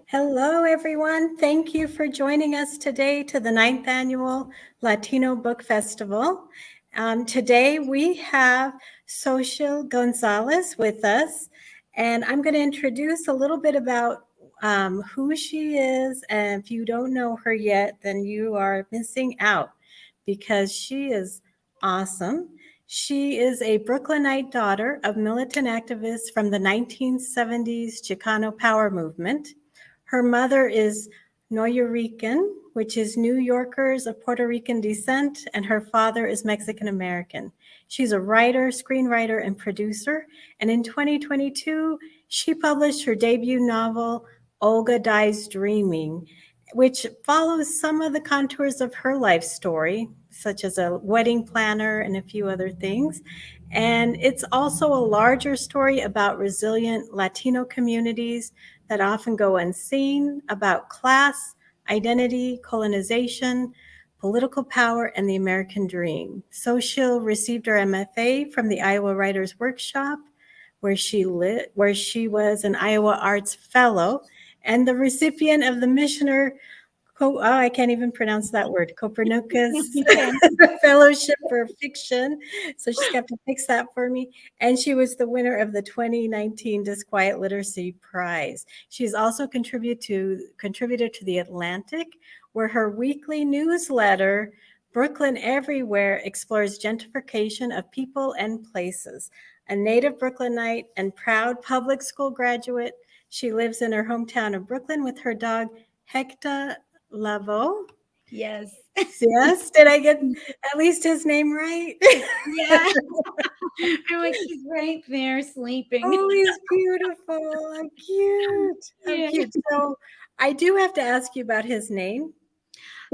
Hello, everyone. Thank you for joining us today to the 9th Annual Latino Book Festival. Today we have Xochitl Gonzalez with us, and I'm going to introduce a little bit about who she is. And if you don't know her yet, then you are missing out because she is awesome. She is a Brooklynite daughter of militant activists from the 1970s Chicano power movement. Her mother is Nuyorican, which is New Yorkers of Puerto Rican descent, and her father is Mexican American. She's a writer, screenwriter, and producer. And in 2022, she published her debut novel, Olga Dies Dreaming, which follows some of the contours of her life story, such as a wedding planner and a few other things. And it's also a larger story about resilient Latino communities that often go unseen, about class, identity, colonization, political power, and the American dream. Xochitl received her MFA from the Iowa Writers Workshop, where she was an Iowa Arts Fellow and the recipient of the Missioner I can't even pronounce that word. Copernicus Fellowship for Fiction. So she's got to fix that for me. And she was the winner of the 2019 Disquiet Literacy Prize. She's also contributed to The Atlantic, where her weekly newsletter, Brooklyn Everywhere, explores gentrification of people and places. A native Brooklynite and proud public school graduate, she lives in her hometown of Brooklyn with her dog, Hector Lavo. Yes. Yes. Did I get at least his name right? Yeah. I'm like, he's right there sleeping. Oh, he's beautiful. How cute. How Yeah. cute. So I do have to ask you about his name.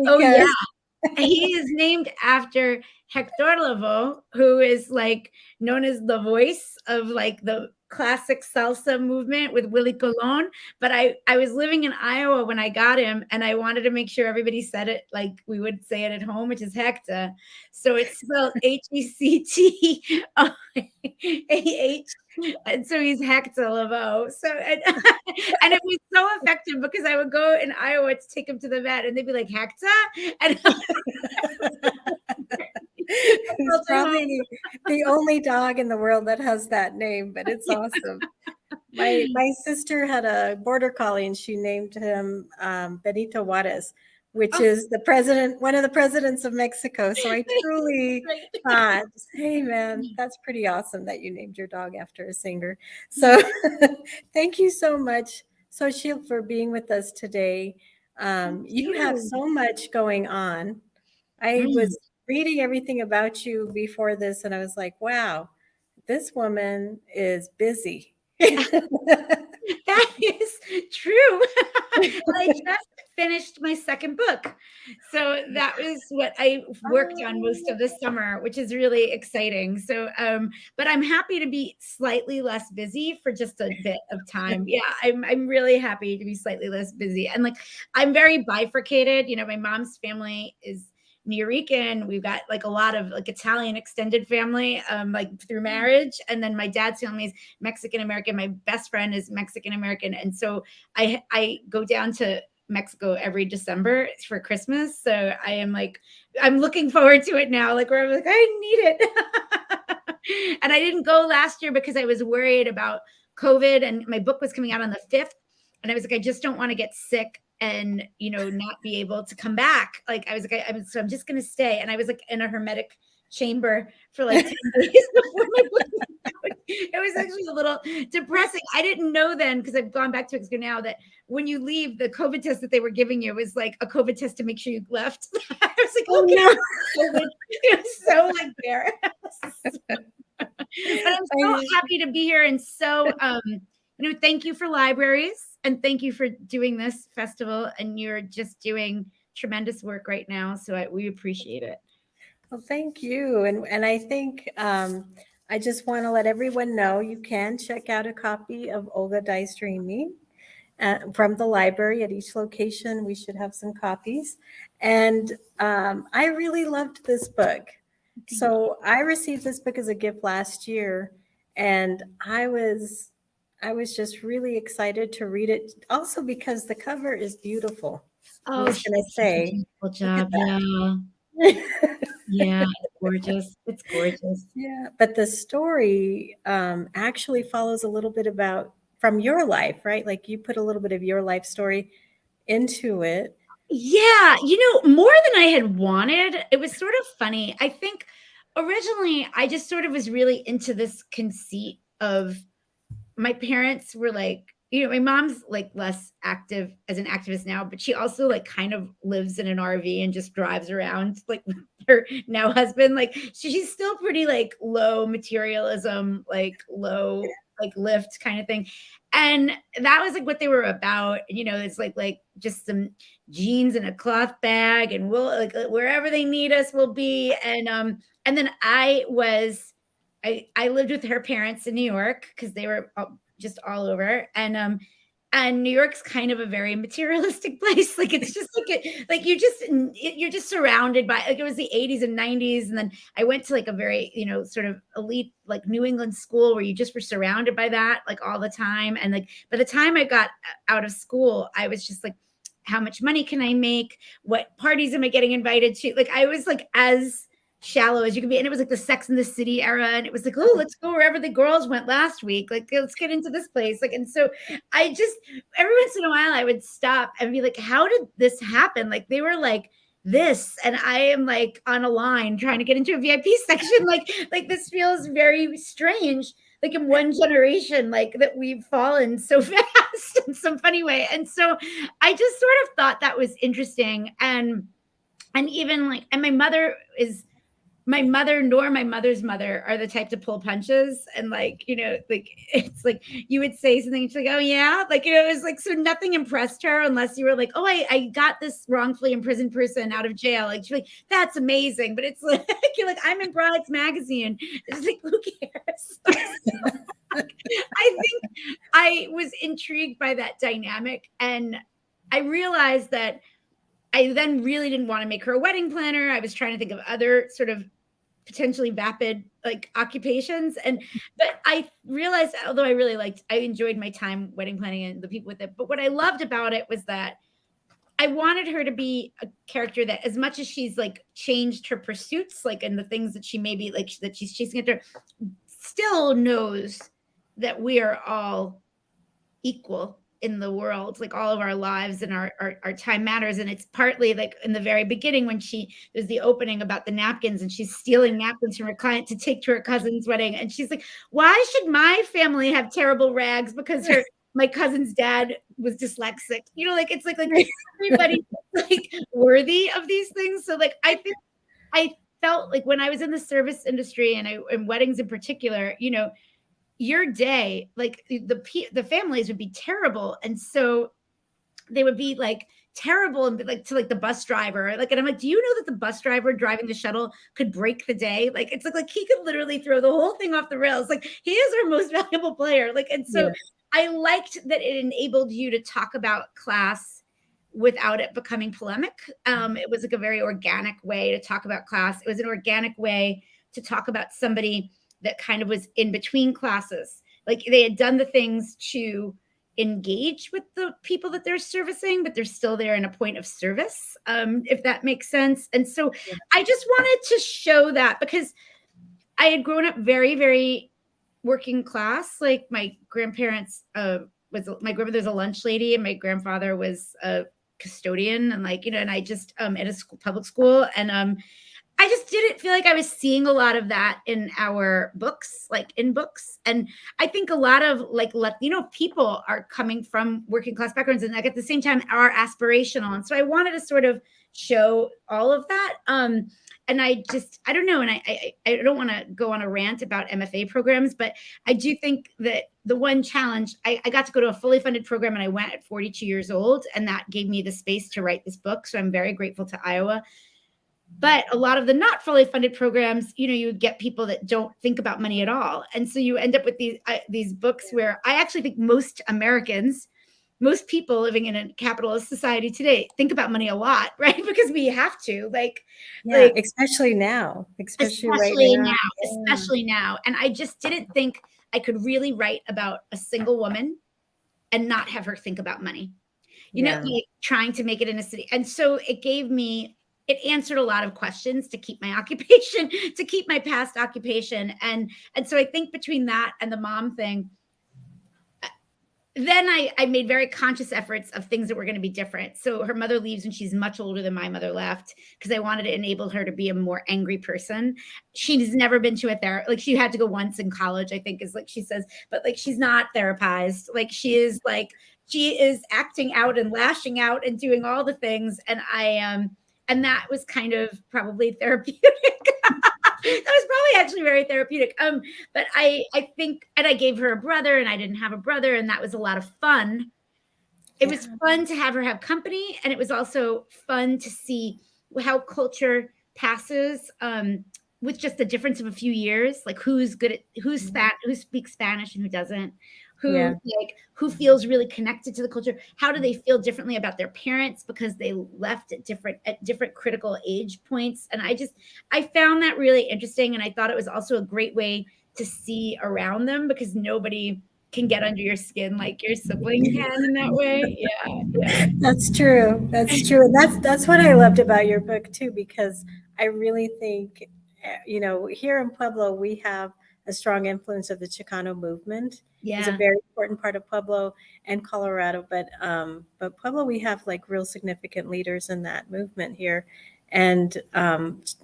Oh, yeah. Because He is named after Hector Lavoe, who is like known as the voice of like the classic salsa movement with Willie Colon. But I was living in Iowa when I got him, and I wanted to make sure everybody said it like we would say it at home, which is Hector. So it's spelled HECTAH. And so he's Hector Lavoe. So and it was so effective because I would go in Iowa to take him to the vet, and they'd be like, Hector? And it's probably the only dog in the world that has that name, but it's awesome. My sister had a border collie, and she named him Benito Juarez, which is one of the presidents of Mexico. So I truly thought, hey man, that's pretty awesome that you named your dog after a singer. So thank you so much, Xochitl, for being with us today. You have so much going on. I was reading everything about you before this, and I was like, wow, this woman is busy. That is true. I just finished my second book. So that was what I worked on most of the summer, which is really exciting. So, but I'm happy to be slightly less busy for just a bit of time. Yeah, I'm really happy to be slightly less busy. And like, I'm very bifurcated. You know, my mom's family is Nuyorican. We've got like a lot of like Italian extended family, like through marriage. And then my dad's family is Mexican American. My best friend is Mexican American. And so I go down to Mexico every December for Christmas. So I am like, I'm looking forward to it now. Like where I'm like, I need it. And I didn't go last year because I was worried about COVID, and my book was coming out on the 5th. And I was like, I just don't want to get sick and, you know, not be able to come back. Like I was like, so I'm just going to stay. And I was like in a hermetic chamber for like 10 days before my book came out. It was actually a little depressing. I didn't know then, because I've gone back to Mexico now, that when you leave, the COVID test that they were giving you was like a COVID test to make sure you left. I was like, Oh, okay, no. COVID. It was so like there. But I'm so happy to be here. And so, you know, thank you for libraries, and thank you for doing this festival. And you're just doing tremendous work right now. So we appreciate it. Well, thank you. And I think I just want to let everyone know you can check out a copy of Olga Dies Dreaming from the library at each location. We should have some copies. And I really loved this book. So I received this book as a gift last year, and I was I was just really excited to read it. Also because the cover is beautiful. I'm Oh, just she gonna did such a say, beautiful look at job. Yeah. that. Yeah, it's gorgeous. It's gorgeous. Yeah, but the story actually follows a little bit about from your life, right? Like you put a little bit of your life story into it. Yeah, more than I had wanted. It was sort of funny. I think originally I just sort of was really into this conceit of my parents were like, my mom's like less active as an activist now, but she also like kind of lives in an RV and just drives around like with her now husband. Like she's still pretty like low materialism, like low like lift kind of thing. And that was like what they were about. It's like just some jeans and a cloth bag, and we'll like wherever they need us, we'll be. And then I lived with her parents in New York because they were just all over, and New York's kind of a very materialistic place. Like it's just like you're just surrounded by like it was the 80s and 90s, and then I went to like a very sort of elite like New England school where you just were surrounded by that like all the time, and like by the time I got out of school, I was just like, how much money can I make? What parties am I getting invited to? Like I was like as shallow as you can be. And it was like the Sex and the City era. And it was like, oh, let's go wherever the girls went last week. Like, let's get into this place. Like, and so I just, every once in a while, I would stop and be like, how did this happen? Like, they were like this, and I am like on a line trying to get into a VIP section. Like this feels very strange. Like in one generation, like that we've fallen so fast in some funny way. And so I just sort of thought that was interesting. And even like, and my mother nor my mother's mother are the type to pull punches. And like, like it's like you would say something, she's like, oh yeah. Like, it was like, so nothing impressed her unless you were like, oh, I got this wrongfully imprisoned person out of jail. Like, she's like, that's amazing. But it's like, you're like, I'm in Brides magazine. It's like, who cares? I think I was intrigued by that dynamic. And I realized that I then really didn't want to make her a wedding planner. I was trying to think of other sort of potentially vapid like occupations. But I realized, although I enjoyed my time wedding planning and the people with it, but what I loved about it was that I wanted her to be a character that, as much as she's like changed her pursuits, like and the things that she maybe like that she's chasing after, still knows that we are all equal in the world, like all of our lives and our time matters. And it's partly like in the very beginning when there's the opening about the napkins, and she's stealing napkins from her client to take to her cousin's wedding, and she's like, why should my family have terrible rags because my cousin's dad was dyslexic, like it's like everybody like worthy of these things. So like I think I felt like when I was in the service industry and weddings in particular, your day, like the families would be terrible. And so they would be like terrible and be like to like the bus driver. Like, and I'm like, do you know that the bus driver driving the shuttle could break the day? Like, it's like he could literally throw the whole thing off the rails. Like he is our most valuable player. Like, and so I liked that it enabled you to talk about class without it becoming polemic. It was like a very organic way to talk about class. It was an organic way to talk about somebody that kind of was in between classes. Like they had done the things to engage with the people that they're servicing, but they're still there in a point of service, if that makes sense. And so I just wanted to show that because I had grown up very, very working class. Like my grandparents my grandmother's a lunch lady and my grandfather was a custodian, and like, and I just at a public school, and I just didn't feel like I was seeing a lot of that in our books, like in books. And I think a lot of like Latino people are coming from working class backgrounds and like at the same time are aspirational. And so I wanted to sort of show all of that. And I don't know. And I don't want to go on a rant about MFA programs, but I do think that the one challenge, I got to go to a fully funded program and I went at 42 years old, and that gave me the space to write this book. So I'm very grateful to Iowa. But a lot of the not fully funded programs, you would get people that don't think about money at all. And so you end up with these books where I actually think most Americans most people living in a capitalist society today think about money a lot, right? Because we have to, Yeah, especially now, especially right especially now. now, Yeah. especially now. And I just didn't think I could really write about a single woman and not have her think about money, Yeah. like trying to make it in a city. And so it answered a lot of questions to keep my occupation, to keep my past occupation. And so I think between that and the mom thing, then I made very conscious efforts of things that were going to be different. So her mother leaves when she's much older than my mother left, because I wanted to enable her to be a more angry person. She's never been to a therapist. Like, she had to go once in college, I think, is like she says, but like she's not therapized. Like, she is acting out and lashing out and doing all the things. And that was kind of probably therapeutic. That was probably actually very therapeutic. But I think, and I gave her a brother, and I didn't have a brother, and that was a lot of fun. It was fun to have her have company, and it was also fun to see how culture passes, with just the difference of a few years, like who speaks Spanish and who doesn't, Yeah. who feels really connected to the culture, how do they feel differently about their parents because they left at different critical age points. And I found that really interesting, and I thought it was also a great way to see around them, because nobody can get under your skin like your sibling can in that way. Yeah. That's true. That's true. And that's what I loved about your book too, because I really think, here in Pueblo, we have a strong influence of the Chicano movement. Is a Yeah. very important part of Pueblo and Colorado, but Pueblo, we have like real significant leaders in that movement here, and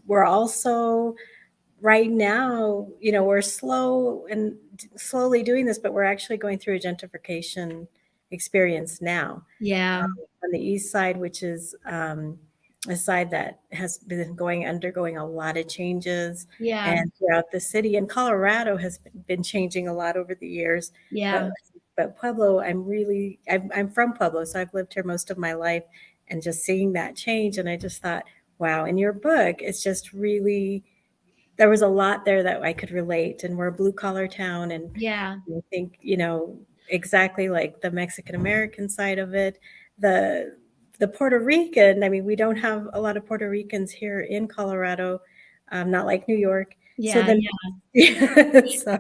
we're also right now, we're slowly doing this, but we're actually going through a gentrification experience now Yeah. on the east side, which is a side that has been undergoing a lot of changes, Yeah. and throughout the city. And Colorado has been changing a lot over the years. Yeah. But Pueblo, I'm from Pueblo, so I've lived here most of my life, and just seeing that change, and I just thought, wow, in your book, it's just really, there was a lot there that I could relate. And we're a blue collar town, and Yeah. I think, exactly like the Mexican American side of it, the Puerto Rican. I mean, we don't have a lot of Puerto Ricans here in Colorado, not like New York. So Yeah. then, so I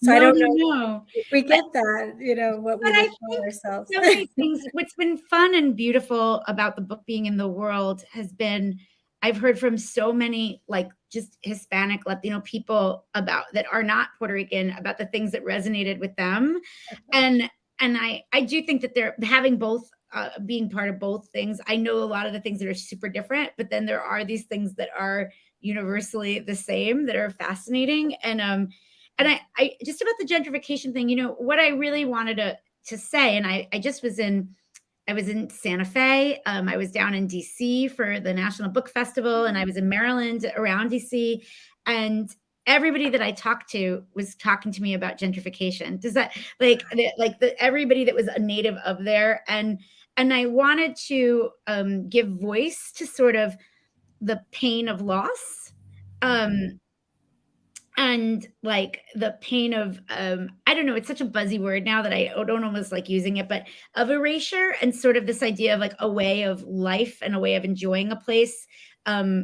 No, don't no, know no. if we But get that, what we but I would call think ourselves. so many things. What's been fun and beautiful about the book being in the world has been, I've heard from so many, like, just Hispanic, Latino people about that are not Puerto Rican, about the things that resonated with them. And I do think that they're having both, being part of both things. I know a lot of the things that are super different, but then there are these things that are universally the same that are fascinating. And I just about the gentrification thing, what I really wanted to say, and I just I was in Santa Fe. I was down in DC for the National Book Festival, and I was in Maryland around DC. And everybody that I talked to was talking to me about gentrification. Does that, everybody that was a native of there, and I wanted to give voice to sort of the pain of loss. And like the pain of I don't know, it's such a buzzy word now that I don't almost like using it, but of erasure, and sort of this idea of like a way of life and a way of enjoying a place. Yeah.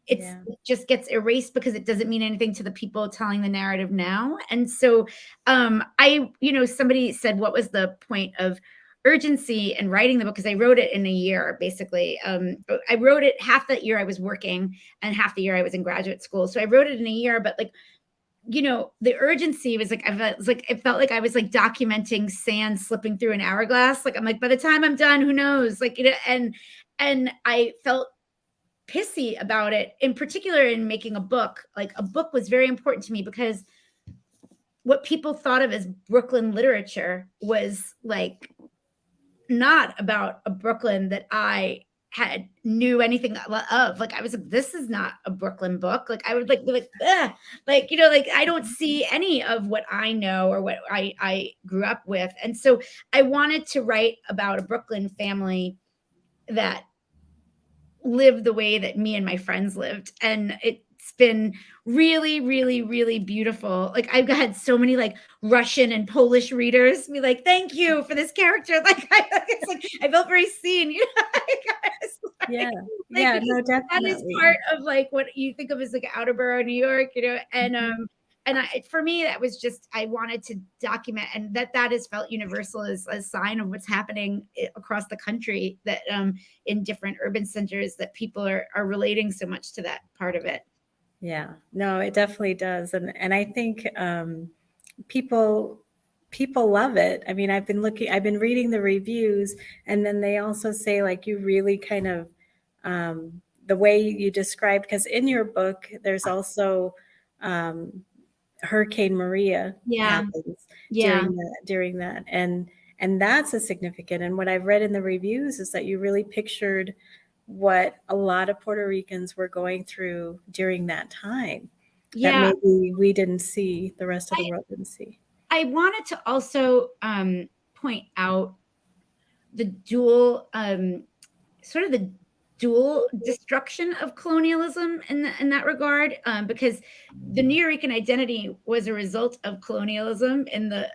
It just gets erased because it doesn't mean anything to the people telling the narrative now. And so somebody said, what was the point of urgency in writing the book? Because I wrote it in a year, basically. I wrote it half that year I was working and half the year I was in graduate school. So I wrote it in a year, but like, the urgency was like, it felt like I was like documenting sand slipping through an hourglass. Like, I'm like, by the time I'm done, who knows? Like, and I felt pissy about it, in particular in making a book. Like, a book was very important to me because what people thought of as Brooklyn literature was like not about a Brooklyn that I knew anything of. Like, I was like, this is not a Brooklyn book. Like, I would like be like, ugh. Like, I don't see any of what I know or what I grew up with. And so I wanted to write about a Brooklyn family that lived the way that me and my friends lived. And it's it's been really, really, really beautiful. Like I've had so many like Russian and Polish readers be like, "Thank you for this character." Like it's like I felt very seen, you know. Yeah. Like Yeah, because no, that is definitely. part of like what you think of as like outer borough New York, you know, and for me that was just I wanted to document, and that is felt universal as a sign of what's happening across the country, that in different urban centers, that people are relating so much to that part of it. Yeah, no, it definitely does. And I think people people love it. I mean, I've been reading the reviews, and then they also say like you really kind of the way you described, because in your book there's also um, Hurricane Maria Yeah, happens yeah, during that, and that's a significant. And what I've read in the reviews is that you really pictured what a lot of Puerto Ricans were going through during that time that yeah. maybe we didn't see, the rest of the world didn't see. I wanted to also point out the dual sort of the dual destruction of colonialism in that regard, because the Nuyorican identity was a result of colonialism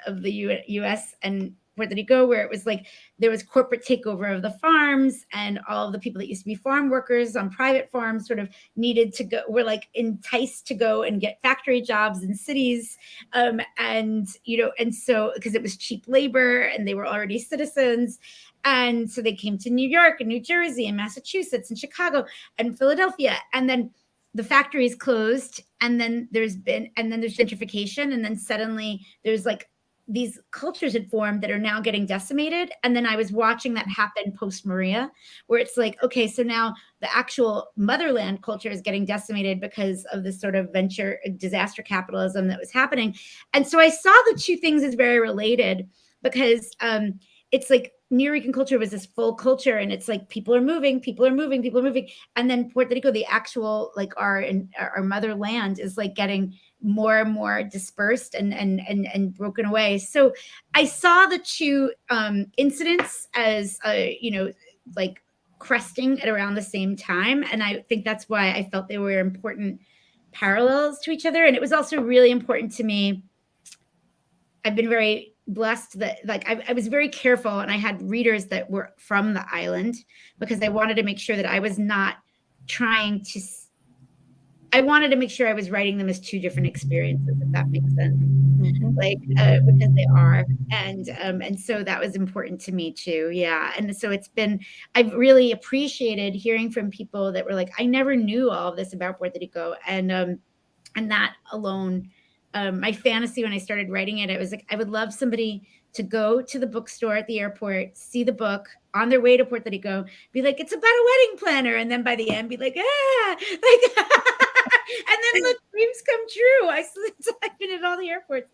of the U.S. and Puerto Rico, where it was like there was corporate takeover of the farms, and all of the people that used to be farm workers on private farms sort of needed to go, were like enticed to go and get factory jobs in cities, and you know, and so because it was cheap labor and they were already citizens, and so they came to New York and New Jersey and Massachusetts and Chicago and Philadelphia. And then the factories closed. And then there's gentrification. And then suddenly there's like these cultures had formed that are now getting decimated. And then I was watching that happen post Maria, where it's like, okay, so now the actual motherland culture is getting decimated because of this sort of venture disaster capitalism that was happening. And so I saw the two things as very related, because it's like Nuyorican culture was this full culture, and it's like people are moving, and then Puerto Rico, the actual like our motherland, is like getting more and more dispersed and broken away. So I saw the two incidents as you know, like cresting at around the same time, and I think that's why I felt they were important parallels to each other. And it was also really important to me. I've been very blessed that like I was very careful, and I had readers that were from the island, because I wanted to make sure that I was not trying to I wanted to make sure I was writing them as two different experiences, if that makes sense. Like because they are, and so that was important to me too. Yeah. And so I've really appreciated hearing from people that were like, I never knew all of this about Puerto Rico, and that alone, my fantasy when I started writing it, it was like I would love somebody to go to the bookstore at the airport, see the book on their way to Puerto Rico, be like, it's about a wedding planner, and then by the end be like, like and then the dreams come true. I've been at all the airports.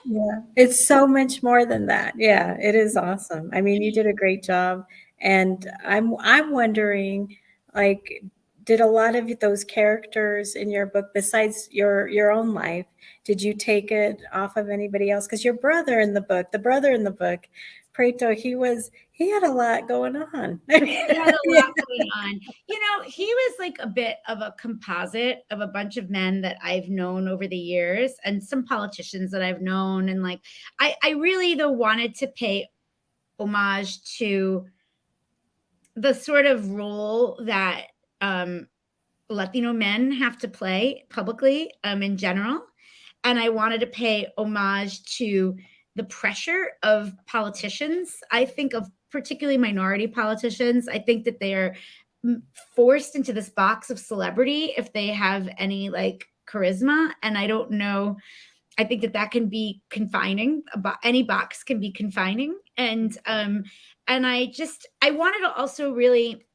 Yeah, it's so much more than that. Yeah, it is awesome. I mean, you did a great job, and I'm wondering, like, did a lot of those characters in your book, besides your own life, did you take it off of anybody else? Because your brother in the book, the brother in the book, Preto, he had a lot going on. He had a lot going on. You know, he was like a bit of a composite of a bunch of men that I've known over the years, and some politicians that I've known. And like, I really though wanted to pay homage to the sort of role that Latino men have to play publicly, in general. And I wanted to pay homage to the pressure of politicians. I think of particularly minority politicians. I think that they are forced into this box of celebrity if they have any like charisma. And I don't know. I think that can be confining. Any box can be confining. And I wanted to also really,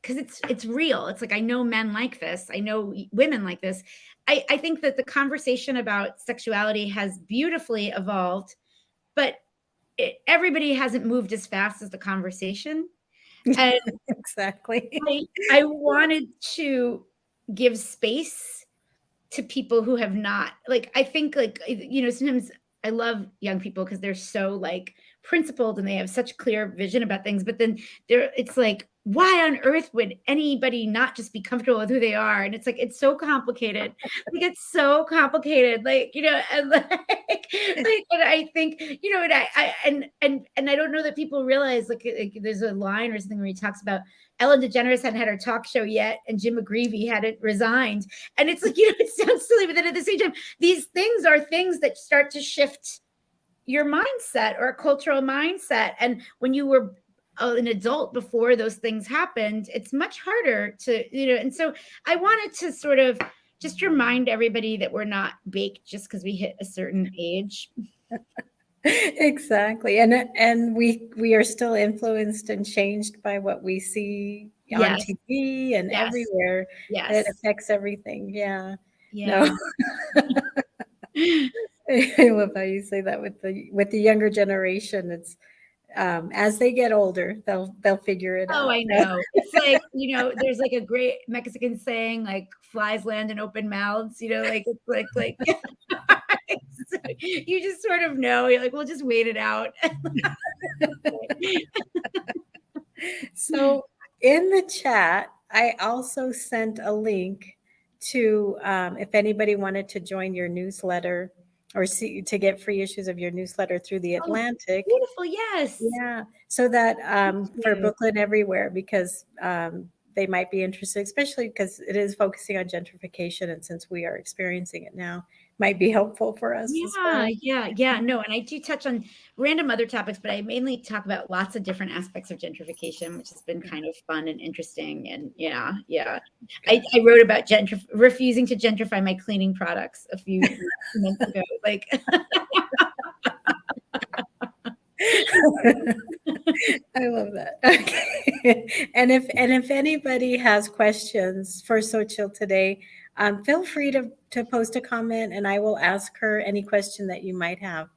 because it's real. It's like I know men like this. I know women like this. I think that the conversation about sexuality has beautifully evolved, but everybody hasn't moved as fast as the conversation. And Exactly. I wanted to give space to people who have not, like, I think like, you know, sometimes I love young people because they're so like principled and they have such clear vision about things, but then it's like why on earth would anybody not just be comfortable with who they are? And it's like, it's so complicated. Like, it's so complicated. Like, and and I think, and I don't know that people realize, like there's a line or something where he talks about Ellen DeGeneres hadn't had her talk show yet, and Jim McGreevey hadn't resigned. And it's like, it sounds silly, but then at the same time, these things are things that start to shift your mindset or a cultural mindset. And when you were an adult before those things happened, it's much harder to, and so I wanted to sort of just remind everybody that we're not baked just because we hit a certain age. Exactly. And we are still influenced and changed by what we see on Yes. TV and Yes. everywhere. Yes. It affects everything. Yeah. Yeah. No. I love how you say that with the younger generation. It's as they get older, they'll figure it out. Oh, I know. It's like, there's like a great Mexican saying, like flies land in open mouths, like it's like you just sort of know. You're like, we'll just wait it out. So in the chat, I also sent a link to if anybody wanted to join your newsletter or to get free issues of your newsletter through the Atlantic. Oh, beautiful, yes. Yeah, so that for Brooklyn Everywhere, because they might be interested, especially because it is focusing on gentrification, and since we are experiencing it now, might be helpful for us as well. Yeah. No, and I do touch on random other topics, but I mainly talk about lots of different aspects of gentrification, which has been kind of fun and interesting. And yeah. I wrote about refusing to gentrify my cleaning products a few months ago. Like, I love that. Okay. And if anybody has questions for Xochitl today, feel free to post a comment, and I will ask her any question that you might have.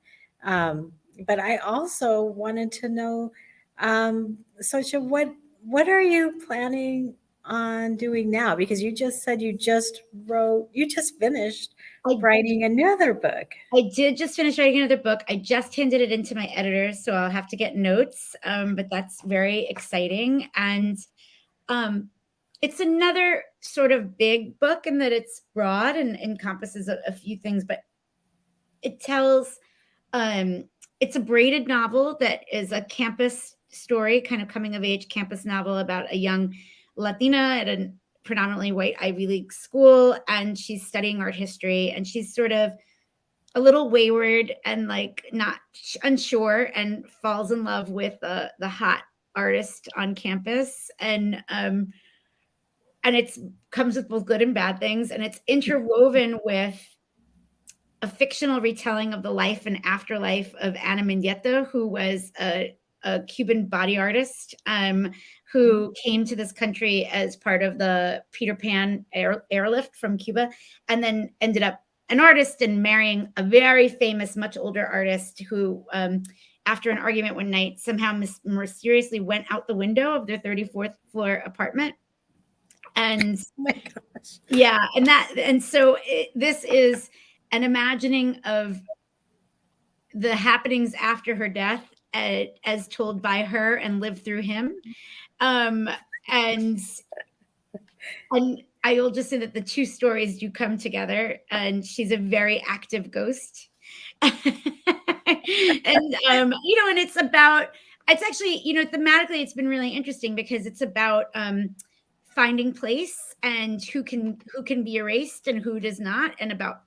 But I also wanted to know, Xochitl, what are you planning on doing now? Because you just said you just finished writing another book. I did just finish writing another book. I just handed it into my editors, so I'll have to get notes. But that's very exciting. And it's another sort of big book in that it's broad and encompasses a few things, but it tells, it's a braided novel that is a campus story, kind of coming of age campus novel about a young Latina at a predominantly white Ivy League school. And she's studying art history, and she's sort of a little wayward and like not unsure, and falls in love with the hot artist on campus. And it comes with both good and bad things. And it's interwoven with a fictional retelling of the life and afterlife of Ana Mendieta, who was a Cuban body artist who came to this country as part of the Peter Pan airlift from Cuba, and then ended up an artist and marrying a very famous, much older artist who, after an argument one night, somehow mysteriously went out the window of their 34th floor apartment. And oh my gosh. Yeah, and so this is an imagining of the happenings after her death, as told by her and lived through him. And I will just say that the two stories do come together, and she's a very active ghost. And and it's actually, thematically it's been really interesting because it's about finding place and who can be erased and who does not, and about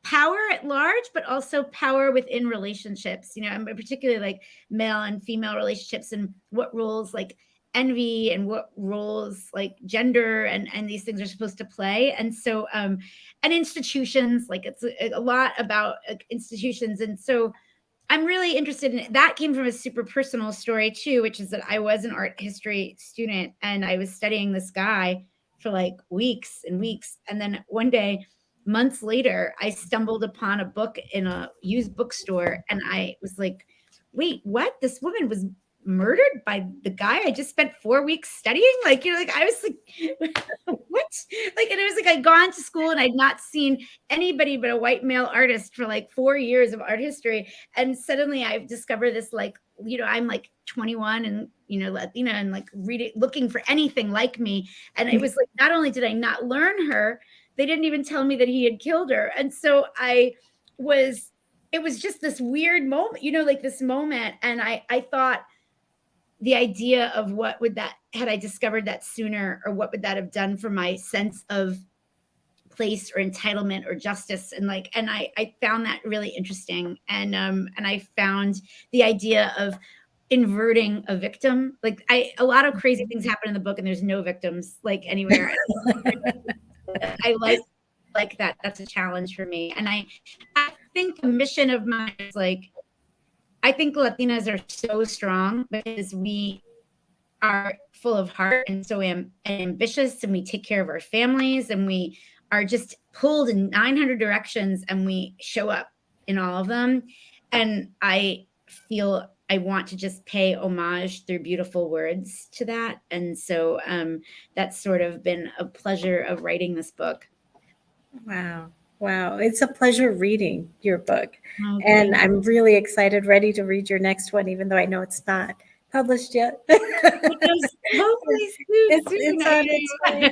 power at large, but also power within relationships, and particularly like male and female relationships, and what roles like envy and what roles like gender and these things are supposed to play. And so and institutions, like it's a lot about institutions. And so I'm really interested in it. That came from a super personal story too, which is that I was an art history student, and I was studying this guy for like weeks and weeks. And then one day, months later, I stumbled upon a book in a used bookstore, and I was like, wait, what? This woman was murdered by the guy I just spent 4 weeks studying. Like, you know, like I was like, what? Like, and it was like I'd gone to school and I'd not seen anybody but a white male artist for like 4 years of art history. And suddenly I've discovered this, like, you know, I'm like 21 and, you know, Latina and like reading, looking for anything like me. And it was like, not only did I not learn her, they didn't even tell me that he had killed her. And so it was just this weird moment, you know, like this moment. And I thought the idea of what would that, had I discovered that sooner, or what would that have done for my sense of place or entitlement or justice, and like, and I found that really interesting. And I found the idea of inverting a victim. Like a lot of crazy things happen in the book and there's no victims like anywhere. I like that. That's a challenge for me. And I think the mission of mine is like, I think Latinas are so strong because we are full of heart and so ambitious, and we take care of our families, and we are just pulled in 900 directions, and we show up in all of them. And I feel I want to just pay homage through beautiful words to that. And so that's sort of been a pleasure of writing this book. Wow. Wow. It's a pleasure reading your book. Okay. And I'm really excited, ready to read your next one, even though I know it's not published yet. Hopefully it's on its way.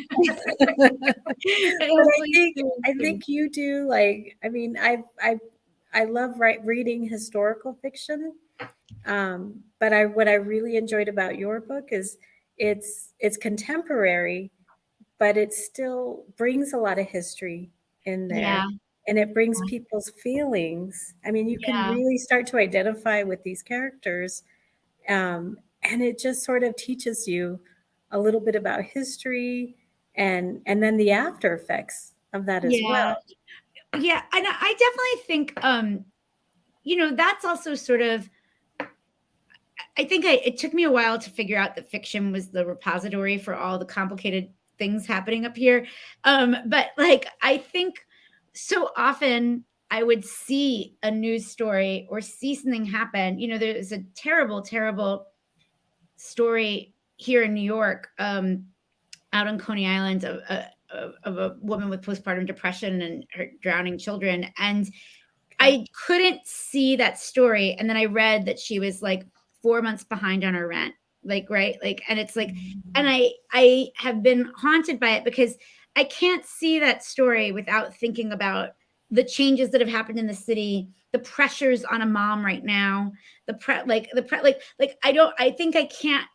I think you do, like, I mean, I love reading historical fiction. But what I really enjoyed about your book is it's contemporary, but it still brings a lot of history in there. Yeah. And it brings people's feelings. I mean, you can really start to identify with these characters. And it just sort of teaches you a little bit about history and then the after effects of that as well. Yeah. And I definitely think, you know, that's also sort of, I think it took me a while to figure out that fiction was the repository for all the complicated things happening up here. But like, I think so often I would see a news story or see something happen. You know, there's a terrible, terrible story here in New York, out on Coney Island, of a woman with postpartum depression and her drowning children. And I couldn't see that story. And then I read that she was like 4 months behind on her rent. Like, right. Like, and it's like, and I have been haunted by it because I can't see that story without thinking about the changes that have happened in the city, the pressures on a mom right now, I think I can't,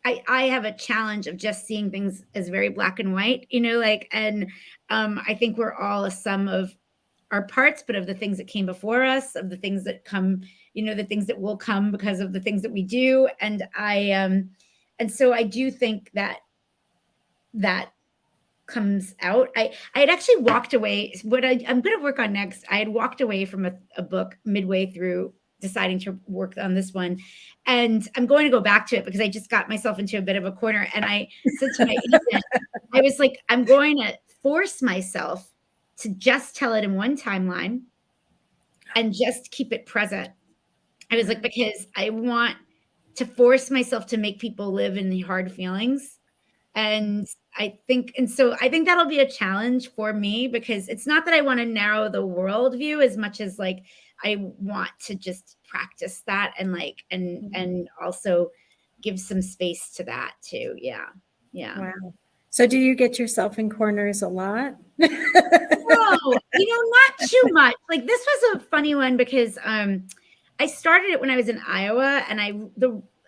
I have a challenge of just seeing things as very black and white, you know, like, and I think we're all a sum of our parts, but of the things that came before us, of the things that come, you know, the things that will come because of the things that we do. And and so I do think that comes out. I had actually walked away. What I'm going to work on next, I had walked away from a book midway through deciding to work on this one. And I'm going to go back to it because I just got myself into a bit of a corner. And I said to my agent, I was like, I'm going to force myself to just tell it in one timeline and just keep it present. I was like, because I want to force myself to make people live in the hard feelings. And I think that'll be a challenge for me, because it's not that I want to narrow the worldview as much as like I want to just practice that and like and also give some space to that too. Yeah. Wow. So do you get yourself in corners a lot? No, you know, not too much. Like, this was a funny one because I started it when I was in Iowa, and I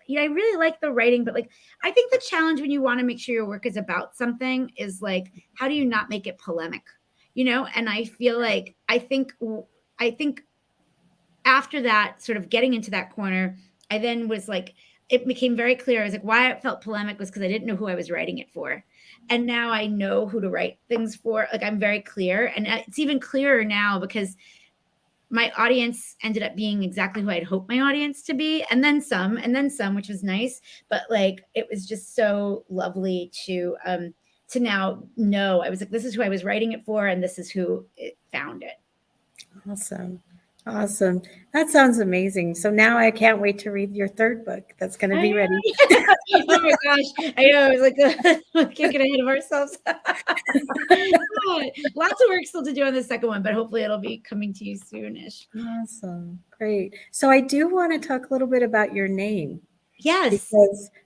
really like the writing, but like, I think the challenge when you want to make sure your work is about something is like, how do you not make it polemic, you know? And I feel like, I think after that, sort of getting into that corner, I then was like, it became very clear. I was like, why it felt polemic was because I didn't know who I was writing it for. And now I know who to write things for. Like, I'm very clear. And it's even clearer now because my audience ended up being exactly who I'd hoped my audience to be. And then some, which was nice. But like, it was just so lovely to now know. I was like, this is who I was writing it for, and this is who it found it. Awesome. Awesome. That sounds amazing. So now I can't wait to read your third book. That's going to be ready. Oh my gosh. I know. I was like, we can't get ahead of ourselves. Lots of work still to do on the second one, but hopefully it'll be coming to you soonish. Awesome. Great. So I do want to talk a little bit about your name Yes.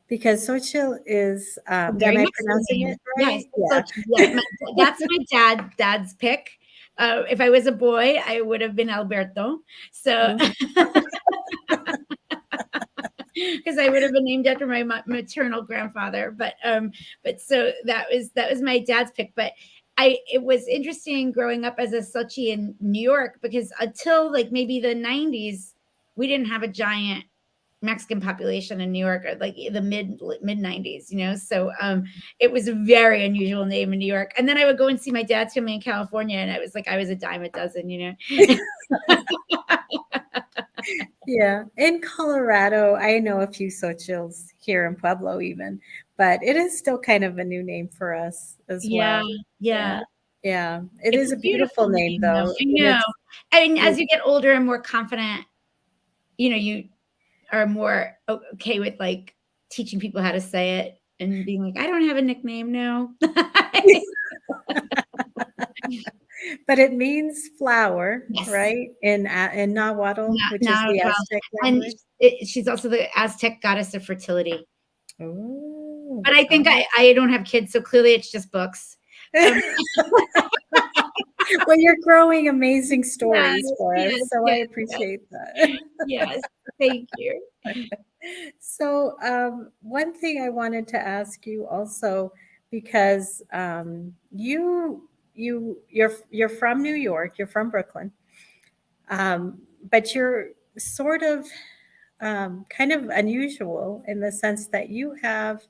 because Xochitl is, A am very I Mexican pronouncing name. it Yes. right? Yeah. Yes. That's my dad's pick. If I was a boy, I would have been Alberto. So, Mhm. because I would have been named after my maternal grandfather. But so that was my dad's pick. But it was interesting growing up as a Sochi in New York because until like maybe the 90s, we didn't have a giant Mexican population in New York, or like the mid 90s, So it was a very unusual name in New York. And then I would go and see my dad's family in California, and I was a dime a dozen. Yeah. In Colorado, I know a few Xochitls here in Pueblo even, but it is still kind of a new name for us as Yeah, well. Yeah. yeah. Yeah. It It's is a a beautiful beautiful name name, though. though. I And know. it's I mean, yeah. as you get older and more confident, you are more okay with like teaching people how to say it and being like, I don't have a nickname now. But it means flower, Yes. right? In Nahuatl, which is Now, the well, Aztec and language. she's also the Aztec goddess of fertility. Oh, But I think I don't have kids, so clearly it's just books. Um, well, you're growing amazing yes, stories for yes, us, so I yes, yes, appreciate that. yes. Thank you. So, one thing I wanted to ask you also, because you're from New York, you're from Brooklyn, but you're sort of kind of unusual in the sense that you have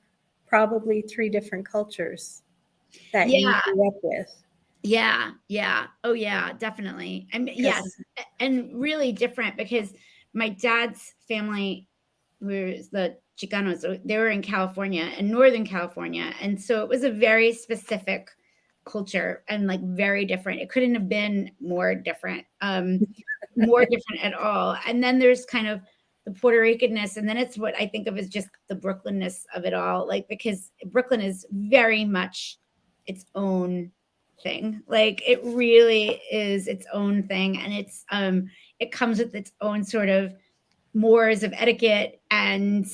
probably three different cultures that you Yeah. grew up with. Yeah, yeah. Oh, yeah, definitely. I mean, yes, Because and really different because my dad's family was the Chicanos. So they were in California, in Northern California, and so it was a very specific culture and like very different. It couldn't have been more different at all. And then there's kind of the Puerto Ricanness, and then it's what I think of as just the Brooklynness of it all, like because Brooklyn is very much its own thing. Like it really is its own thing, and it comes with its own sort of mores of etiquette and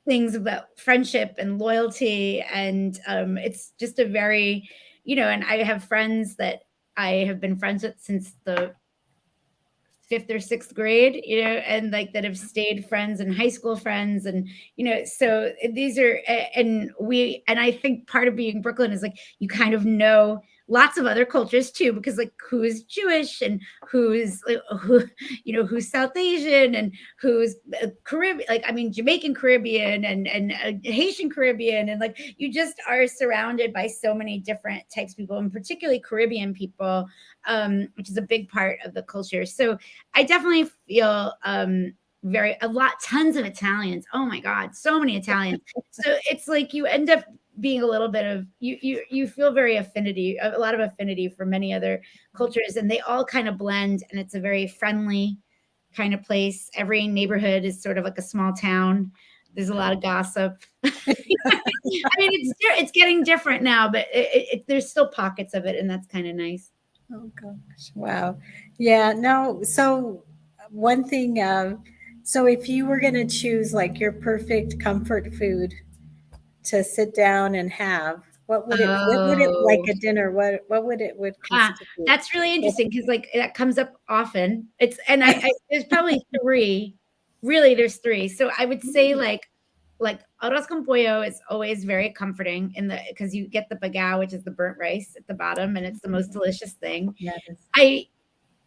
things about friendship and loyalty, and it's just a very, and I have friends that I have been friends with since the fifth or sixth grade, and like that have stayed friends and high school friends. And, so these are, and I think part of being Brooklyn is like, you kind of know lots of other cultures too, because like who's Jewish and who's South Asian and who's Caribbean, like, I mean, Jamaican Caribbean and Haitian Caribbean. And like, you just are surrounded by so many different types of people, and particularly Caribbean people, which is a big part of the culture. So I definitely feel tons of Italians. Oh my God, so many Italians. So it's like you end up being a little bit of you feel a lot of affinity for many other cultures, and they all kind of blend, and it's a very friendly kind of place. Every neighborhood is sort of like a small town. There's a lot of gossip. I mean, it's getting different now, but there's still pockets of it, and that's kind of nice. oh gosh, wow, yeah, no. So one thing, so if you were going to choose like your perfect comfort food to sit down and have, what would it like Oh, a dinner? What would huh. constitute? That's really interesting because like that comes up often. It's and I there's probably three. Really, there's three. So I would say like arroz con pollo is always very comforting in the because you get the bagao, which is the burnt rice at the bottom, and it's the most delicious thing. Yes. I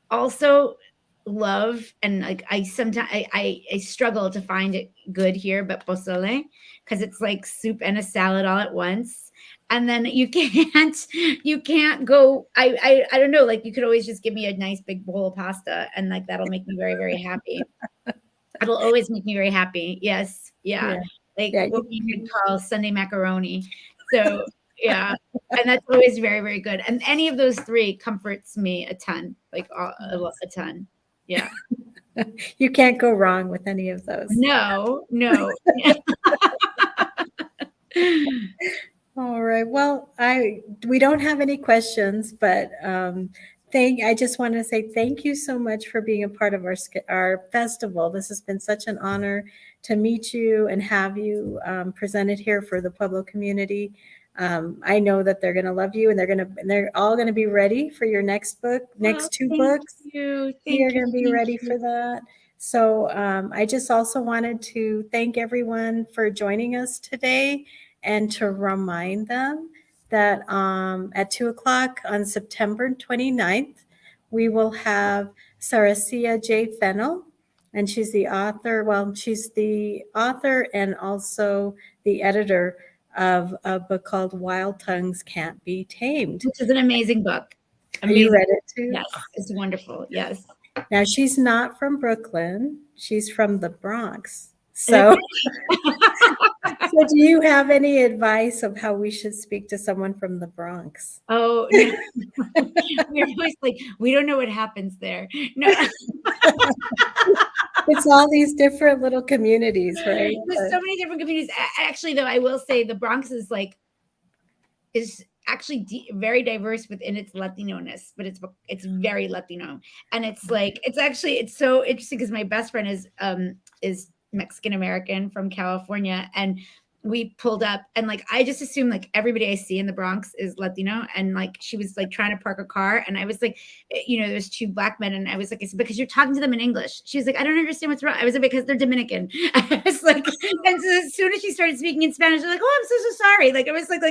also love, and like I sometimes I struggle to find it good here, but pozole, because it's like soup and a salad all at once. And then you can't go. I don't know, like you could always just give me a nice big bowl of pasta, and like that'll make me very, very happy. It'll always make me very happy. Yes. Yeah. Yeah. Like Yeah. what we could call Sunday macaroni. So yeah. And that's always very, very good. And any of those three comforts me a ton, like a ton. Yeah. You can't go wrong with any of those. No, no. All right. Well, we don't have any questions, but I just want to say thank you so much for being a part of our festival. This has been such an honor to meet you and have you presented here for the Pueblo community. I know that they're going to love you, and they're all going to be ready for your next book, next two books. You. You're going to be ready for that. So I just also wanted to thank everyone for joining us today, and to remind them that at 2:00 on September 29th, we will have Saracia J. Fennell, and she's the author. Well, she's the author and also the editor of a book called Wild Tongues Can't Be Tamed. Which is an amazing book. Amazing. You read it too? Yes, it's wonderful. Yes. Now, she's not from Brooklyn. She's from the Bronx. So, so do you have any advice of how we should speak to someone from the Bronx? Oh, no. We're always like, we don't know what happens there. No. It's all these different little communities, right? There's so many different communities. Actually, though, I will say the Bronx is actually very diverse within its Latino-ness, but it's very Latino, and it's so interesting because my best friend is Mexican American from California, and we pulled up, and like I just assume like everybody I see in the Bronx is Latino, and like she was like trying to park a car, and I was like, there's two black men, and I was like, it's because you're talking to them in English. She was like, I don't understand what's wrong. I was like, because they're Dominican. I was like, and so as soon as she started speaking in Spanish, I was like, oh, I'm so sorry. Like I was like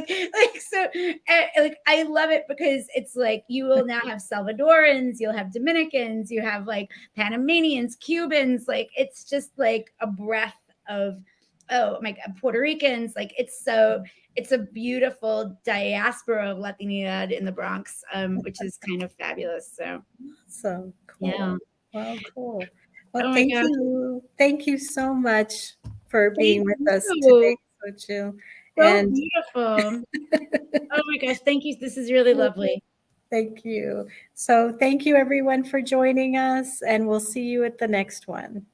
I love it because it's like you will now have Salvadorans, you'll have Dominicans, you have like Panamanians, Cubans, like it's just like a breath of Puerto Ricans, like it's a beautiful diaspora of Latinidad in the Bronx, which is kind of fabulous. So cool. Yeah. Well, cool. Well, thank you. Thank you so much for being with us today, Xochitl. So beautiful. Oh my gosh, thank you. This is really lovely. Thank you. So thank you everyone for joining us, and we'll see you at the next one.